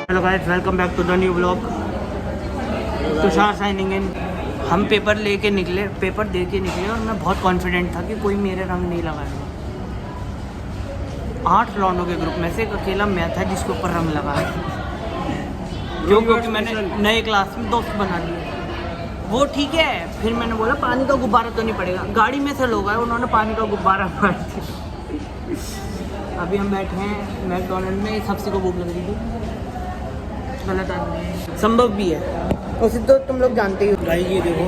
Hello guys, welcome back to the new blog. Tushar signing in. हम paper दे के निकले और मैं बहुत कॉन्फिडेंट था कि कोई मेरे रंग नहीं लगाएगा। 8 लॉन्डो के ग्रुप में से एक अकेला मैं था जिसके ऊपर रंग लगा है। क्योंकि मैंने नए क्लास में दोस्त बना लिए। वो ठीक है, फिर मैंने बोला पानी का गुब्बारा तो नहीं पड़ेगा। गाड़ी में से लोग आए, उन्होंने पानी का गुब्बारा मार दिया। अभी हम बैठे हैं मैकडॉनल्ड में। सबसे को भूख लग रही थी। गलत आदमी संभव भी है, उसे तो तुम लोग जानते ही हो। भाई ये देखो,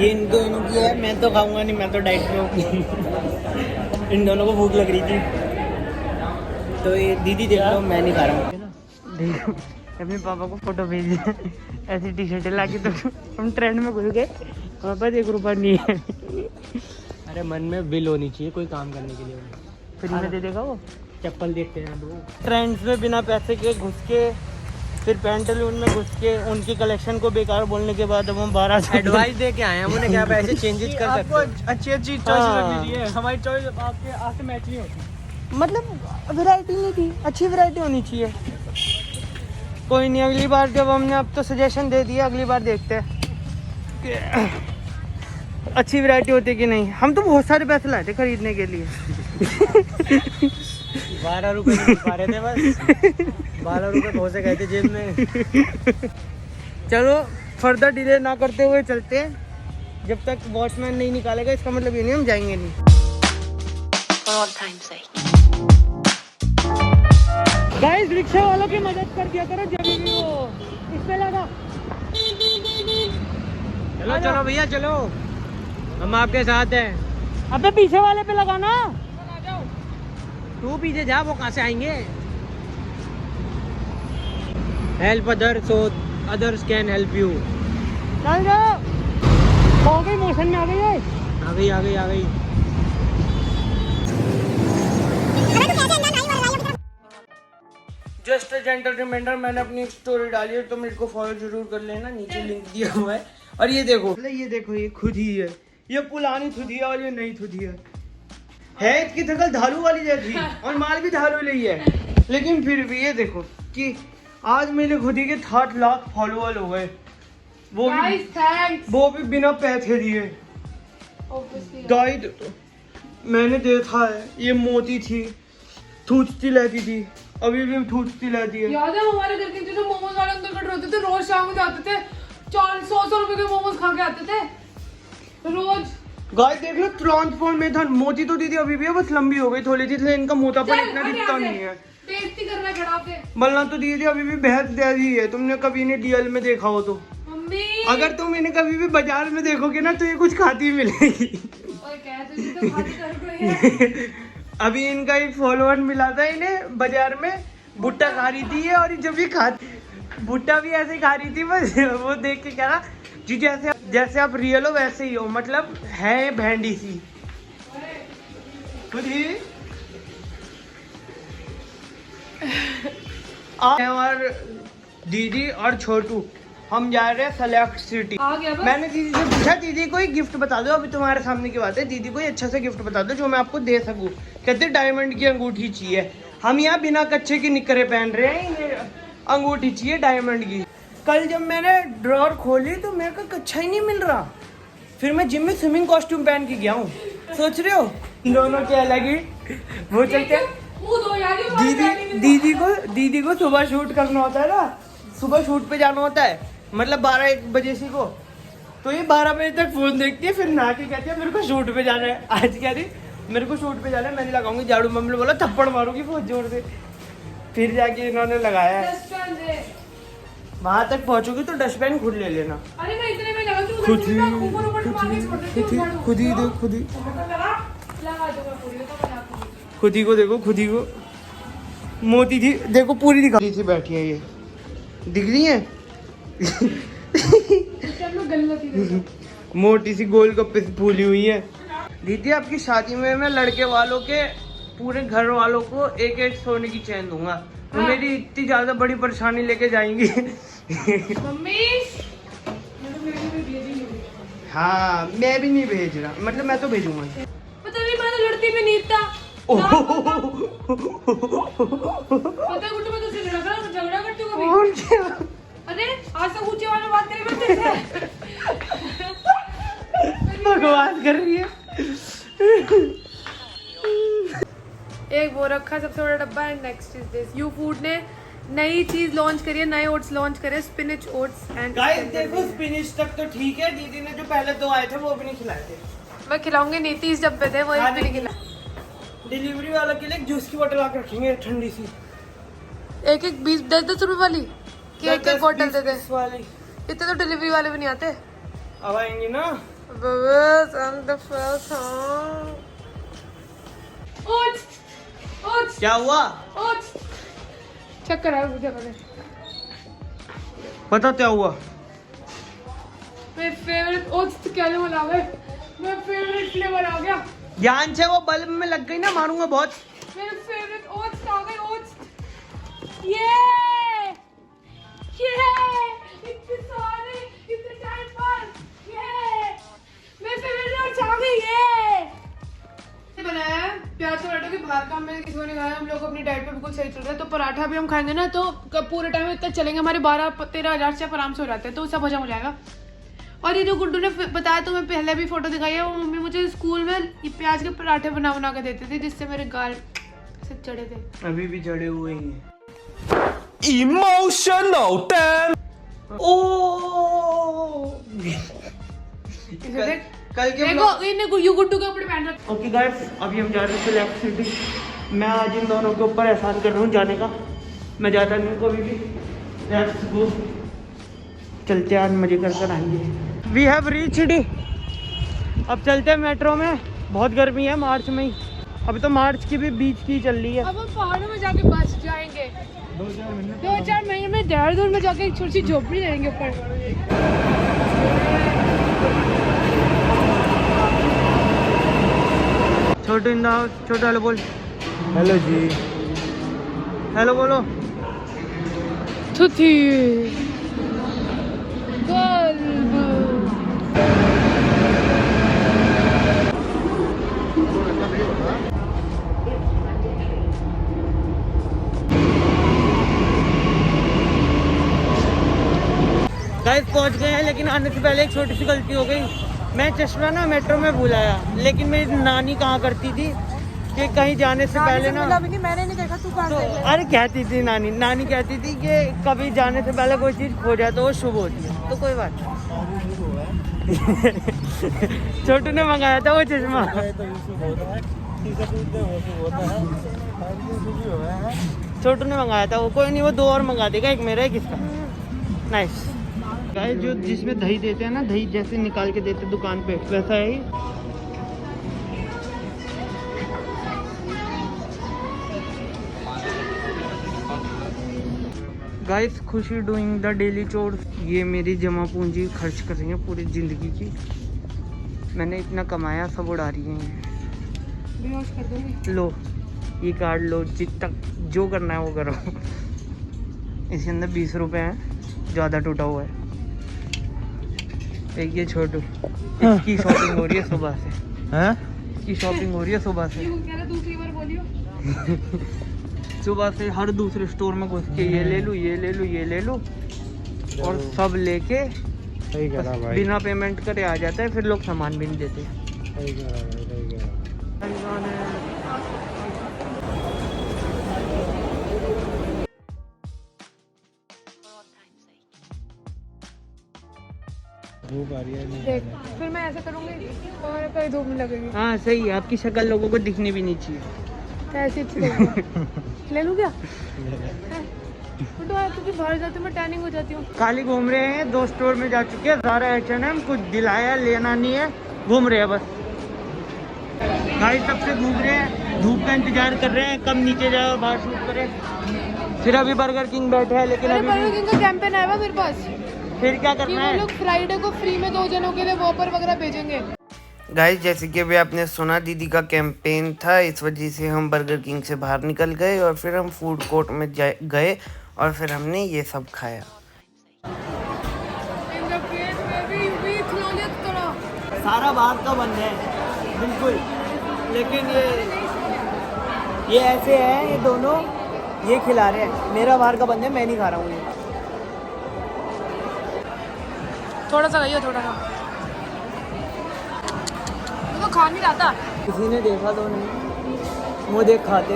ये इन दोनों की है। मैं तो खाऊंगा नहीं, मैं तो डाइट में हूँ। इन दोनों को भूख लग रही थी तो ये दीदी देख लो, मैं नहीं खा रहा हूँ। देखो अपने पापा को फोटो भेजी ऐसी टी शर्टें ला के, तो हम ट्रेंड में घुस गए। पापा 1 रुपया नहीं है। अरे मन में विल होनी चाहिए कोई काम करने के लिए। फ्री में दे देगा वो। चप्पल देखते हैं लोग ट्रेंड्स में बिना पैसे के घुस के, फिर पैंटलून में घुस के उनकी कलेक्शन को बेकार बोलने के बाद अब हम 12 एडवाइस दे के आए हैं। उन्हें क्या पैसे चेंजेस कर सकते हैं। अच्छी चॉइस रखनी चाहिए। हमारी चॉइस आपके आपसे मैच नहीं होती। मतलब वैरायटी नहीं थी, अच्छी वैरायटी होनी चाहिए। कोई नहीं, अगली बार जब हमने अब तो सजेशन दे दिया, अगली बार देखते हैं कि अच्छी वैरायटी होती कि नहीं। हम तो बहुत सारे पैसे लाए थे खरीदने के लिए। 12 रुपए नहीं पा रहे थे बस। 12 रुपए बहुत से गए थे जेब में। चलो फर्दर डिले ना करते हुए चलते हैं। जब तक वॉचमैन नहीं निकालेगा इसका मतलब ये नहीं हम जाएंगे नहीं। गाइस, रिक्शा वालों की मदद कर दिया करो जब भी वो इस पे लगा। चलो चलो भैया चलो, हम आपके साथ हैं। अबे पीछे वाले पे लगाना। तू पीछे जा, वो कहाँ से आएंगे। Help other so others can help you. चल जाओ। हो गई, मोशन में आ गई है। आ गई आ गई आ गई। जस्ट अ जेंटल रिमाइंडर, मैंने अपनी स्टोरी डाली है तो मेरे को फॉलो जरूर कर लेना। नीचे लिंक दिया हुआ है। और ये देखो, ये खुद ही है। ये पुरानी थुदिया और ये नई थुदिया है। इसकी शक्ल धालू वाली जैसी और माल भी धालू ही है। लेकिन फिर भी ये देखो कि आज मेरे खुद ही के 60 लाख फॉलोअर हो गए। वो भी बिना पैसे दिए। गाइड मैंने देखा है, ये मोती थी, थूचती रहती थी, अभी भी थूचती रहती है। याद है हमारे घर के जो मोमोज वाले अंकल कट होते थे, रोज शाम को जाते थे, 400 रुपए के मोमोज खा के आते थे रोज। गाइस देख लो, ट्रांसफॉर्मेशन। मोती तो दीदी अभी भी है, बस लंबी हो गई थोड़ी सी, इसलिए इनका मोटापन इतना दिखता नहीं है। बेइज्जती करना खड़ा के। मलना तो दीदी अभी भी भैंस जैसी है। तुमने कभी इन्हें डीएल में देखा हो तो? मम्मी अगर तुम इन्हें कभी भी बाजार में देखोगे ना तो ये कुछ खाती मिलेगी। ओए कह तो खाती कर कोई है। अभी इनका एक फॉलोअर मिला था इन्हें बाजार में, भुट्टा खा रही थी ये। और जब भी भुट्टा भी ऐसे खा रही थी, बस वो देख के कह रहा जी जैसे आप रियल हो वैसे ही हो, मतलब है भेंडी सी खुद ही। और दीदी और छोटू हम जा रहे हैं सेलेक्ट सिटी। मैंने दीदी से पूछा, दीदी कोई गिफ्ट बता दो। अभी तुम्हारे सामने की बात है, दीदी कोई अच्छा सा गिफ्ट बता दो जो मैं आपको दे सकूं। कहते डायमंड की अंगूठी चाहिए। हम यहाँ बिना कच्चे की निकरे पहन रहे हैं, अंगूठी चाहिए डायमंड की। कल जब मैंने ड्रॉर खोली तो मेरे को कच्चा ही नहीं मिल रहा। फिर मैं जिम में स्विमिंग कॉस्ट्यूम पहन के गया हूँ। सोच रहे हो दोनों के अलग ही वो चलते। दीदी को सुबह शूट करना होता है ना, सुबह शूट पे जाना होता है, मतलब 12-1 बजे से को। तो ये 12 बजे तक फोन देखती है, फिर नहा के कहती है मेरे को शूट पे जाना है। आज कह रही मेरे को शूट पे जाना है, मैं नहीं लगाऊंगी झाड़ू। मम्मी ने बोला थप्पड़ मारूंगी बहुत जोर से। फिर जाके इन्होंने लगाया है। वहां तक पहुंचोगी तो डस्टबिन खुद ले लेना। अरे मैं इतने में लगा दूं, खुद ही को देखो, खुद ही को मोती थी देखो, पूरी दिखा थी बैठी है। ये दिख रही है मोटी सी गोल गप्पे से फूली हुई है। दीदी आपकी शादी में मैं लड़के वालों के पूरे घर वालों को 1-1 सोने की चैन दूंगा। तो मेरी इतनी ज्यादा बड़ी परेशानी लेके जाएंगी। मम्मी हाँ मैं भी नहीं भेज रहा, मतलब मैं तो भेजूंगा। पता नहीं मैं तो लड़ती भी नहीं था। पता है गुड्डू, मैं तुझसे झगड़ा करती हूँ कभी। ऊंचे। अरे आज तक ऊंचे वाले बात करें मैं तेरे बकवास कर रही है। एक वो रखा सबसे बड़ा डब्बा and next is this. You food ने नई चीज लॉन्च करी है, नए ओट्स लॉन्च करे, स्पिनच ओट्स एंड गाइस देखो स्पिनिच तक तो ठीक है, दीदी ने जो पहले 2 आए थे वो भी नहीं खिलाए थे। मैं खिलाऊंगी नहीं, 30 डब्बे थे वो एक भी नहीं खिला। डिलीवरी वाला के लिए जूस की बोतल आकर रखेंगे ठंडी सी, एक एक 20-10 रुपए वाली कि एक एक बोतल दे दे। वाली। इतने तो डिलीवरी वाले भी नहीं आते। अब आएंगे ना। बस I'm the first हाँ। ओट्स ओट्स क्या हुआ? ओट्स चेक करा मुझे पहले। बताओ क्या हुआ? मेरे फेवरेट ओट्स तो क्या बोला है, मेरा फेवरेट फ्लेवर आ गया। ध्यान से, वो बल्ब में लग गई ना, मारूंगा बहुत। मेरे फेवरेट ओट्स आ गए। ओट्स ये इतने सारे इतने टाइम पर ये मेरे फेवरेट ओट्स आ गए। ये बनाया है प्याज टमाटर के बाहर का, मैंने किसी ने खाया। हम लोग अपनी डाइट पे बिल्कुल सही चल रहे हैं, तो पराठा भी हम खाएंगे ना तो पूरे टाइम इतना चलेंगे, हमारे 12-13 हज़ार से आराम से हो जाते हैं, तो सब हजम हो जाएगा। और ये जो गुड्डू ने बताया, तो मैं पहले भी फोटो दिखाई है, वो मम्मी मुझे स्कूल में ये प्याज के पराठे बना बना के देती थी, जिससे मेरे गाल से चढ़े थे। अभी भी चढ़े हुए ही हैं। Emotional damn. कल के देखो इन्हें यू गुड्डू के कपड़े पहन रखे। ओके गाइस, अभी हम जा रहे हैं सेलेक्ट सिटी। मैं आज इन दोनों के ऊपर एहसान कर रहा हूँ जाने का। मैं जाता नहीं हूँ कभी भी। लेट्स गो, चलते हैं, आज मजे कर आएंगे। We have reached. अब चलते हैं मेट्रो में। बहुत गर्मी है मार्च में ही, अभी तो मार्च की भी बीच की चल रही है। अब हम पहाड़ों में जाके बस जाएंगे 2-4 महीने में। देहरादून में जाके एक छोटी सी झोपड़ी रहेंगे ऊपर। Chhotu in the house. Chhotu hello बोल। हेलो जी। हेलो बोलो। थुथी गाइस पहुंच गए हैं, लेकिन आने से पहले एक छोटी सी गलती हो गई। मैं चश्मा ना मेट्रो में भूल आया, लेकिन मेरी नानी कहाँ करती थी कि कहीं जाने से पहले ना, नहीं, मैंने नहीं देखा, तू कहाँ तो से? अरे कहती थी नानी कहती थी कि कभी जाने से पहले कोई चीज़ खो जाए तो वो शुभ होती है, तो कोई बात नहीं। छोटू ने मंगाया था वो चश्मा। छोटू ने मंगाया था वो, कोई नहीं, वो 2 और मंगा देगा, एक मेरा एक इसका। नाइस गाइस, जो जिसमें दही देते हैं ना, दही जैसे निकाल के देते दुकान पे, वैसा है ही। गाइस खुशी डूइंग द डेली चोर्स। ये मेरी जमा पूंजी खर्च कर रही है पूरी ज़िंदगी की। मैंने इतना कमाया, सब उड़ा रही है। बेहोश कर दूंगी। लो ये कार्ड लो, जितना जो करना है वो करो। इसके अंदर 20 रुपए हैं, ज़्यादा टूटा हुआ है। एक ये छोटू, इसकी शॉपिंग हो रही है सुबह से। हैं? इसकी शॉपिंग हो रही है सुबह से। दूसरी बार बोलियो। सुबह से हर दूसरे स्टोर में घुस के ये ले लूँ, ये ले लूँ, ये ले लूँ, और सब लेके सही करा भाई। बिना पेमेंट करे आ जाता है, फिर लोग सामान भी नहीं देते। सही करा भाई, सही करा। धूप आ रही है नहीं। देख फिर मैं ऐसा करूंगी और कहीं धूप नहीं लगेगी। हाँ सही है, आपकी शक्ल लोगों को दिखनी भी नहीं चाहिए। तो ऐसी अच्छी लगेगी। ले लूँ क्या? क्योंकि बाहर जाती हूँ मैं टैनिंग हो जाती हूँ। खाली घूम रहे हैं, 2 स्टोर में जा चुके हैं, ज़ारा H&M, कुछ दिलाया लेना नहीं है, घूम रहे हैं बस। गाइस तब से घूम रहे हैं, धूप का इंतजार कर रहे हैं कब नीचे जाए और बाहर शूट करें। फिर अभी बर्गर किंग बैठे हैं, लेकिन अभी बर्गर किंग का कैंपेन आया हुआ मेरे पास फिर क्या कि करना वो है। लोग फ्राइडे को फ्री में 2 जनों के लिए वॉपर वगैरह भेजेंगे। गाइस जैसे कि अभी आपने सुना, दीदी का कैंपेन था, इस वजह से हम बर्गर किंग से बाहर निकल गए और फिर हम फूड कोर्ट में गए और फिर हमने ये सब खाया। सारा बाहर का बंद है बिल्कुल, लेकिन ये ऐसे है, ये दोनों ये खिला रहे हैं। मेरा बाहर का बंद है, मैं नहीं खा रहा हूँ ये। थोड़ा सा खाइए, थोड़ा सा। तो खा नहीं रहा था। किसी ने देखा तो नहीं, वो देख खाते।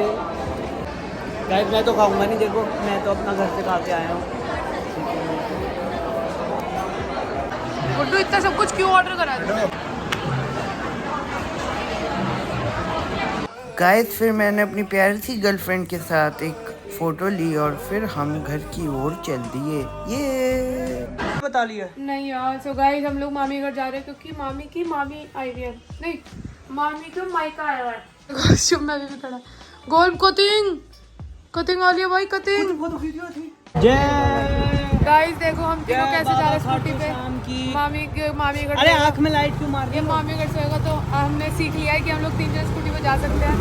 गाइस मैं तो खाऊंगा नहीं, देखो मैं तो अपना घर से खा के आया हूँ। गुड्डू इतना सब कुछ क्यों ऑर्डर करा था? गाइस फिर मैंने अपनी प्यारी सी गर्लफ्रेंड के साथ एक फोटो ली और फिर हम घर की ओर चल दिए। ये बता लिया। नहीं यार, सो गाइस हम लोग मामी घर जा रहे हैं क्योंकि मामी आई हुई है। नहीं, मामी का मायका आया हुआ है। कॉस्ट्यूम में भी खड़ा। गोल कटिंग आ रही है भाई, कटिंग। जय गाइस देखो हम तीनों कैसे जा रहे हैं स्कूटी पे। मामी घर। अरे आँख में लाइट क्यों मार रही ये है? मामी घर से होगा तो हमने सीख लिया है कि हम लोग 3 जन स्कूटी पे जा सकते हैं।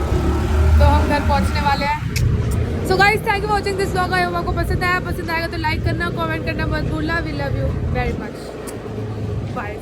तो हम घर पहुंचने वाले हैं। So guys thank you for watching this vlog. I hope आपको पसंद आएगा तो लाइक करना, कमेंट करना मत भूलना। We love you very much. Bye.